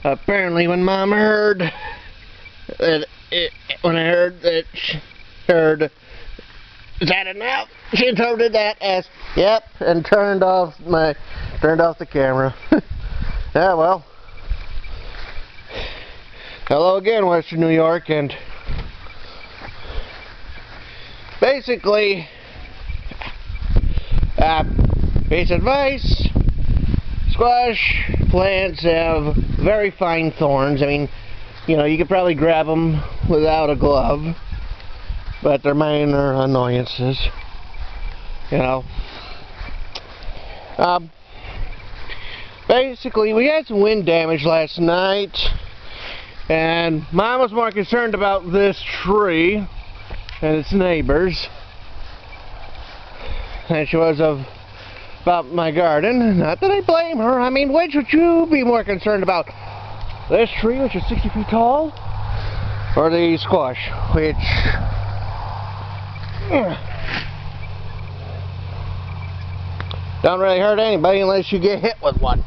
Apparently, when Mom heard that, when I heard that she heard, is that enough? She interpreted that as yep, and turned off the camera. Yeah, well. Hello again, Western New York, and basically, base advice: squash plants have very fine thorns. I mean, you know, you could probably grab them without a glove, but they're minor annoyances. You know. Basically, we had some wind damage last night, and Mom was more concerned about this tree and its neighbors than she was about my garden. Not that I blame her. I mean, which would you be more concerned about? This tree, which is 60 feet tall, or the squash, which don't really hurt anybody unless you get hit with one.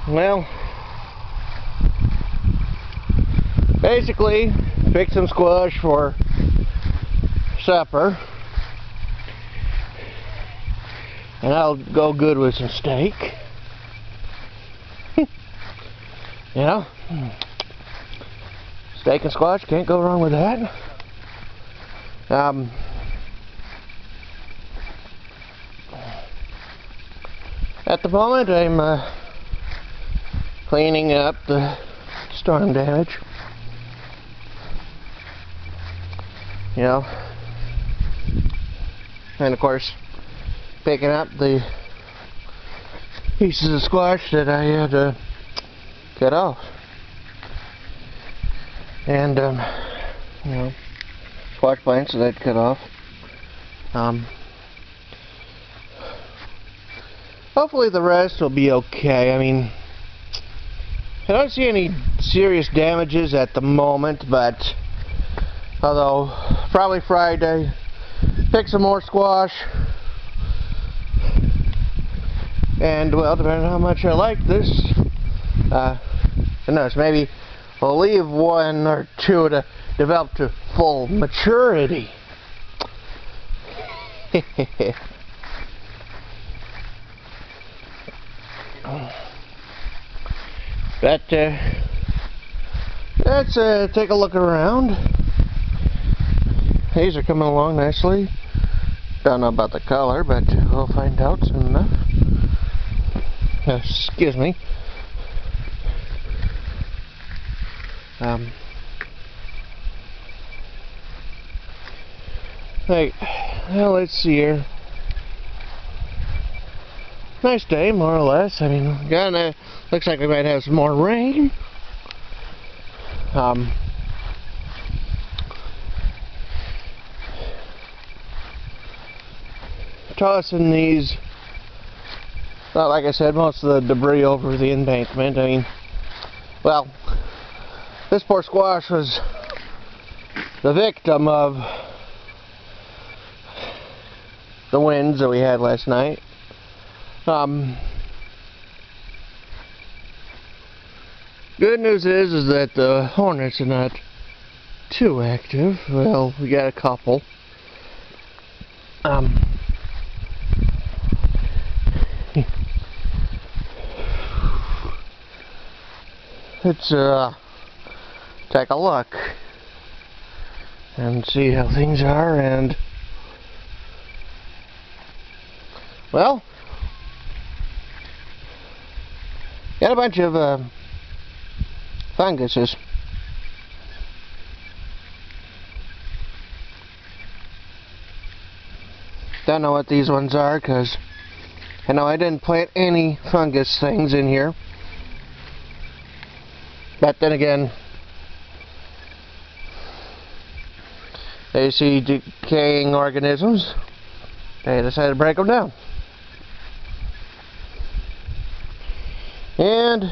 Well, basically, pick some squash for supper, and I'll go good with some steak. You know, steak and squash, can't go wrong with that. At the moment, I'm cleaning up the storm damage. You know, and of course, picking up the pieces of squash that I had to cut off. And, you know, squash plants that I'd cut off. Hopefully the rest will be okay. I mean, I don't see any serious damages at the moment, but although probably Friday, pick some more squash, and well, depending on how much I like this, who knows, maybe we'll leave one or two to develop to full maturity. But let's take a look around. These are coming along nicely. Don't know about the color, but we'll find out soon enough. Excuse me. Hey, well, let's see here. Nice day, more or less. I mean, kinda looks like we might have some more rain. Tossing these, well, like I said, most of the debris over the embankment. I mean, well, this poor squash was the victim of the winds that we had last night. Good news is that the hornets are not too active. Well, we got a couple. Let's take a look and see how things are, and well, got a bunch of funguses. Don't know what these ones are, because I know I didn't plant any fungus things in here. But then again, they see decaying organisms, they decided to break them down. And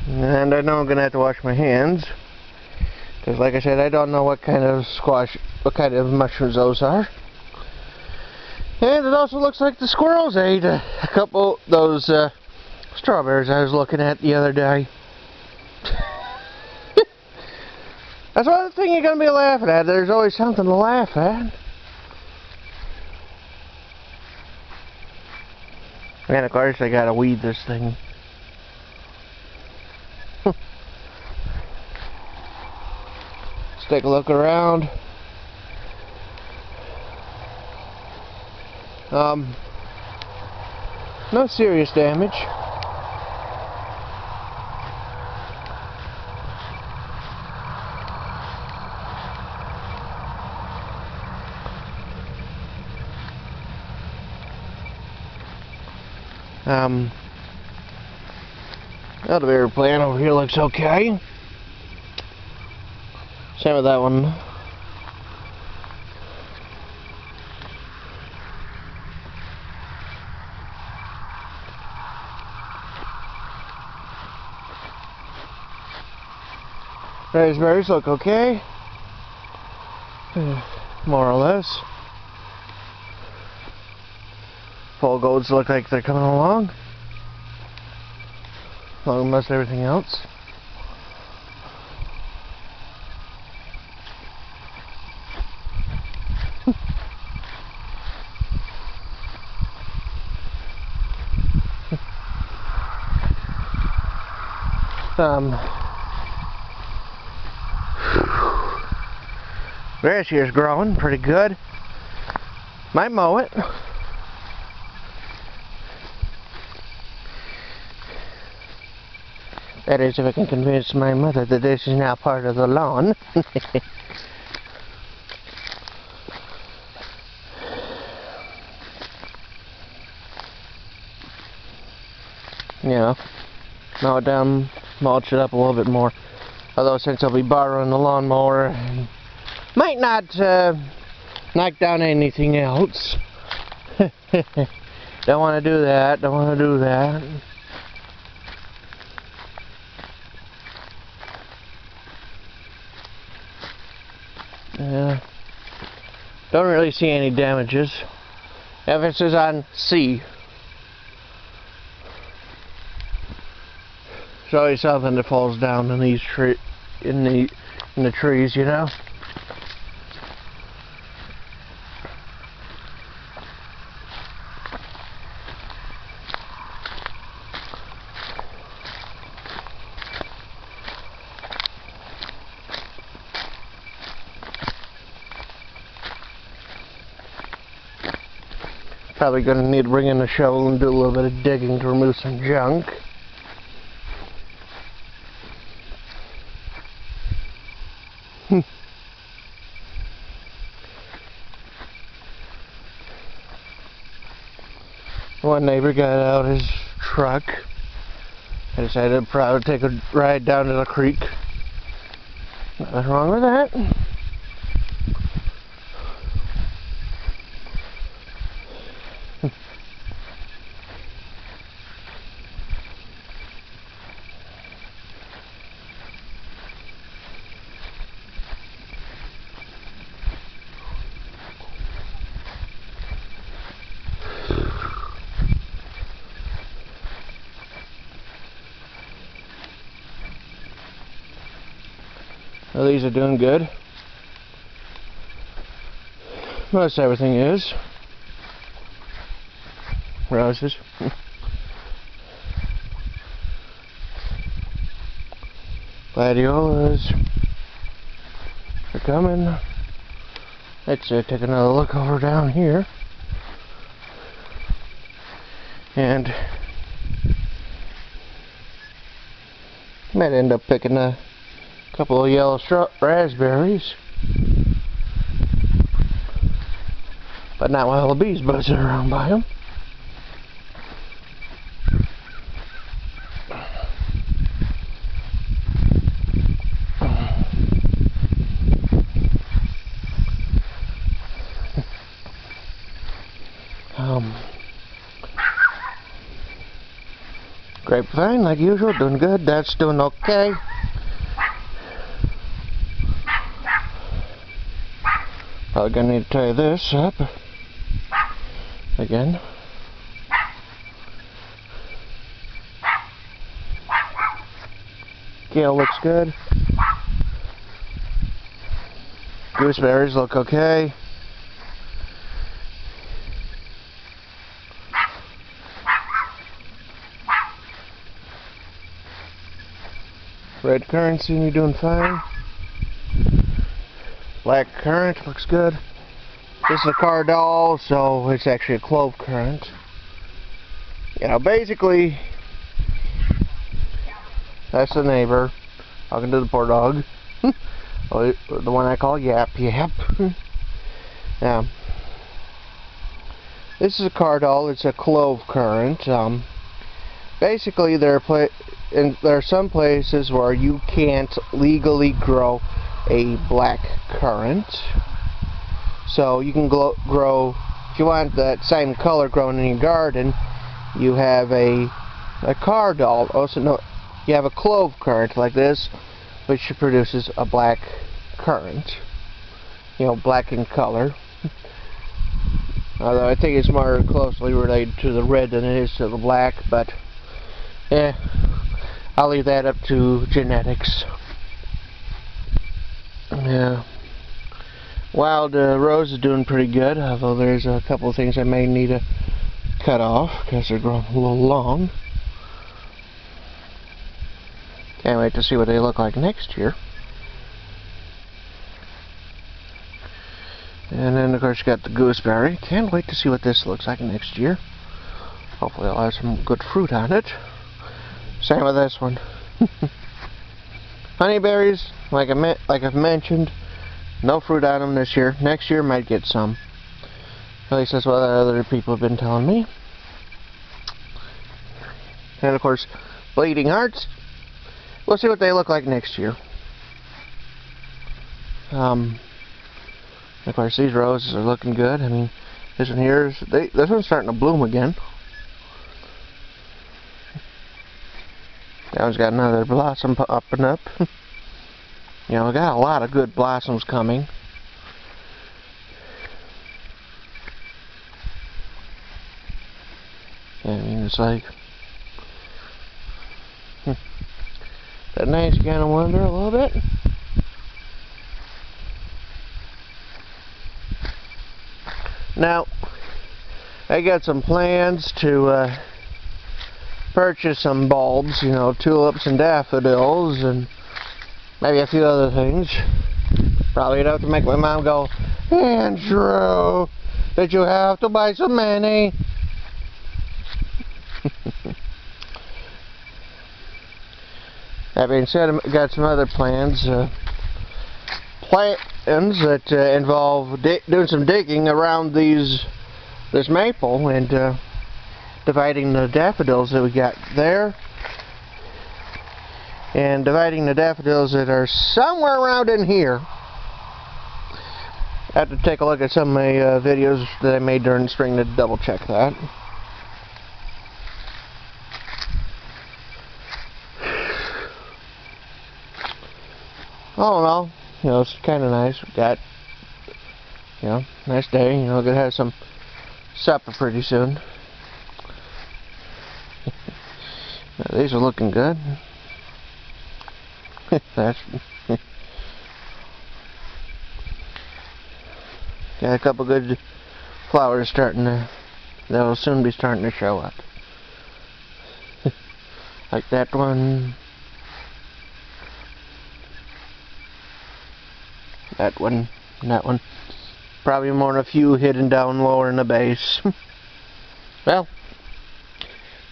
I know I'm going to have to wash my hands, because like I said, I don't know what kind of mushrooms those are. And it also looks like the squirrels ate a couple of those strawberries I was looking at the other day. That's one thing you're going to be laughing at. There's always something to laugh at. And of course I gotta weed this thing. Let's take a look around. No serious damage. Elevator plan over here looks okay. Same with that one. Raspberries look okay. More or less. Fall golds look like they're coming along. Along with most everything else. Grass here is growing pretty good. Might mow it. That is, if I can convince my mother that this is now part of the lawn. You know, mow it down, mulch it up a little bit more. Although since I'll be borrowing the lawnmower, might not knock down anything else. Don't want to do that, don't want to do that. Don't really see any damages. Emphasis on C. There's always something that falls down in these in the trees, you know. Probably going to need to bring in a shovel and do a little bit of digging to remove some junk. One neighbor got out his truck. I decided to probably take a ride down to the creek. Nothing wrong with that. Well, these are doing good. Most everything is. Roses. Gladiolas are coming. Let's take another look over down here. And might end up picking a couple of yellow raspberries, but not while the bees buzzing around by them. Grapevine, like usual, doing good. That's doing okay. Probably gonna need to tie this up. again. Kale looks good. Gooseberries look okay. Red currant seems to be doing fine. Black currant looks good. This is a cardall, so it's actually a clove currant. You know, basically, that's the neighbor talking to the poor dog. The one I call Yap. Now, this is a cardall. It's a clove currant. Basically, there are some places where you can't legally grow a black currant. So you can grow, if you want that same color growing in your garden, you have a cardall. Also, no, you have a clove currant like this, which produces a black currant. You know, black in color. Although I think it's more closely related to the red than it is to the black, but I'll leave that up to genetics. Yeah. Wild rose is doing pretty good, although there's a couple of things I may need to cut off because they're growing a little long. Can't wait to see what they look like next year. And then of course you got the gooseberry. Can't wait to see what this looks like next year. Hopefully I'll have some good fruit on it. Same with this one. Honeyberries, like I've mentioned, no fruit on them this year. Next year might get some. At least that's what other people have been telling me. And of course, bleeding hearts. We'll see what they look like next year. Of course, these roses are looking good. I mean, this one here is this one's starting to bloom again. That one's got another blossom up and up. You know, we got a lot of good blossoms coming. I mean, it's like that nice, you kind of wonder a little bit. Now, I got some plans to purchase some bulbs, you know, tulips and daffodils and maybe a few other things. Probably enough to make my mom go, "Andrew, did you have to buy so many?" That being said, I've got some other plans. Plans that involve doing some digging around this maple and dividing the daffodils that we got there, and dividing the daffodils that are somewhere around in here. I have to take a look at some of my videos that I made during the spring to double check that. All in all, you know, it's kind of nice. We got, you know, nice day. You know, gonna have some supper pretty soon. These are looking good. That's got a couple good flowers starting to. That'll soon be starting to show up. Like that one. That one, and that one. Probably more than a few hidden down lower in the base. Well,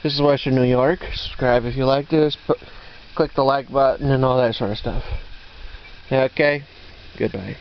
this is Western New York. Subscribe if you like this. Click the like button and all that sort of stuff. Okay, goodbye.